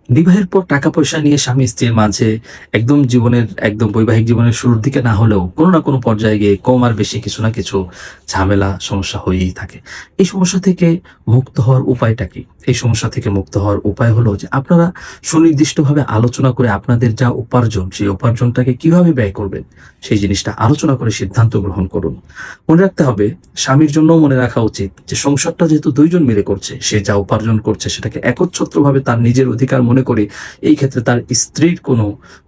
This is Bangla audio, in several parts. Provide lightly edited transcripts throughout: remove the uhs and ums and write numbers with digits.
বিবাহের পর টাকা পয়সা নিয়ে স্বামী স্ত্রীর মাঝে একদম বৈবাহিক জীবনের শুরুর দিকে না হলেও কোনো না কোনো পর্যায়ে গিয়ে কম আর বেশি কিছু না কিছু ঝামেলা সমস্যা হয়েই থাকে। এই সমস্যা থেকে মুক্ত হওয়ার উপায়টা কি? এই সমস্যা থেকে মুক্ত হওয়ার উপায় হলো যে আপনারা সুনির্দিষ্টভাবে আলোচনা করে আপনাদের যা উপার্জন সেই উপার্জনটাকে কিভাবে ব্যয় করবেন সেই জিনিসটা আলোচনা করে সিদ্ধান্ত গ্রহণ করুন। মনে রাখতে হবে, স্বামীর জন্যও মনে রাখা উচিত যে সংসারটা যেহেতু ২ জন মিলে করছে, সে যা উপার্জন করছে সেটাকে একচ্ছত্রভাবে তার নিজের অধিকার মনে করে এই ক্ষেত্রে তার স্ত্রীর কোনো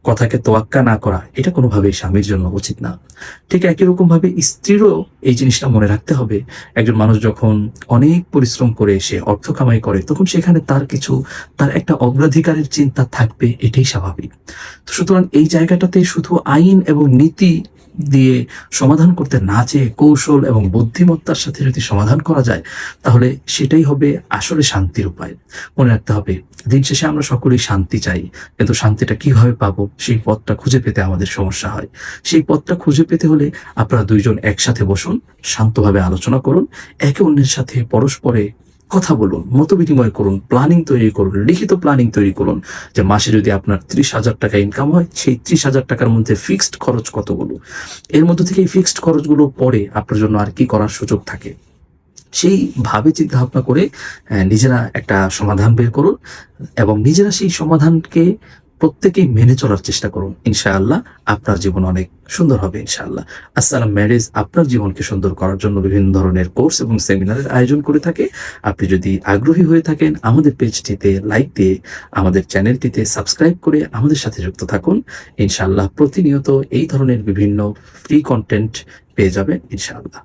কথাকে তোয়াক্কা না করা, এটা কোনোভাবেই স্বামীর জন্য উচিত না। ঠিক একই রকমভাবে স্ত্রীরও এই জিনিসটা মনে রাখতে হবে, একজন মানুষ যখন অনেক পরিশ্রম করে সে অর্থ কামাই করে, তখন সেখানে তার একটা অগ্রাধিকারের চিন্তা থাকবে, এটাই স্বাভাবিক। তো সুতরাং এই জায়গাটাতে শুধু আইন এবং নীতি দিয়ে সমাধান করতে না চেয়ে কৌশল এবং বুদ্ধিমত্তার সাথে যদি সমাধান করা যায়, তাহলে সেটাই হবে আসলে শান্তির উপায়। মনে রাখতে হবে, দিন শেষে আমরা সকলেই শান্তি চাই, কিন্তু শান্তিটা কিভাবে পাবো সেই পথটা খুঁজে পেতে আমাদের সমস্যা হয়। সেই পথটা খুঁজে পেতে হলে আপনারা ২ জন একসাথে বসুন, শান্তভাবে আলোচনা করুন, একে অন্যের সাথে পরস্পরে কথা বলুন, মতবিনিময় করুন, প্ল্যানিং তৈরি করুন, লিখিত প্ল্যানিং তৈরি করুন যে মাসে যদি আপনার ৩০,০০০ টাকা ইনকাম হয়, সেই ৩০,০০০ টাকার মধ্যে ফিক্সড খরচ কতগুলো? এর মধ্য থেকে এই ফিক্সড খরচগুলো পরে আপনার জন্য আর কি করার সুযোগ থাকে? সেইভাবে চিন্তাভাবনা করে নিজেরা একটা সমাধান বের করুন এবং নিজেরা সেই সমাধানকে প্রত্যেকেই মেনে চলার চেষ্টা করুন। ইনশাআল্লাহ আপনার জীবন অনেক সুন্দর হবে ইনশাআল্লাহ। আসসালাম ম্যারেজ আপনার জীবনকে সুন্দর করার জন্য বিভিন্ন ধরনের কোর্স এবং সেমিনারের আয়োজন করে থাকে। আপনি যদি আগ্রহী হয়ে থাকেন, আমাদের পেজটিতে লাইক দিয়ে, আমাদের চ্যানেলটিতে সাবস্ক্রাইব করে আমাদের সাথে যুক্ত থাকুন। ইনশাআল্লাহ প্রতিনিয়ত এই ধরনের বিভিন্ন ফ্রি কনটেন্ট পেয়ে যাবেন ইনশাআল্লাহ।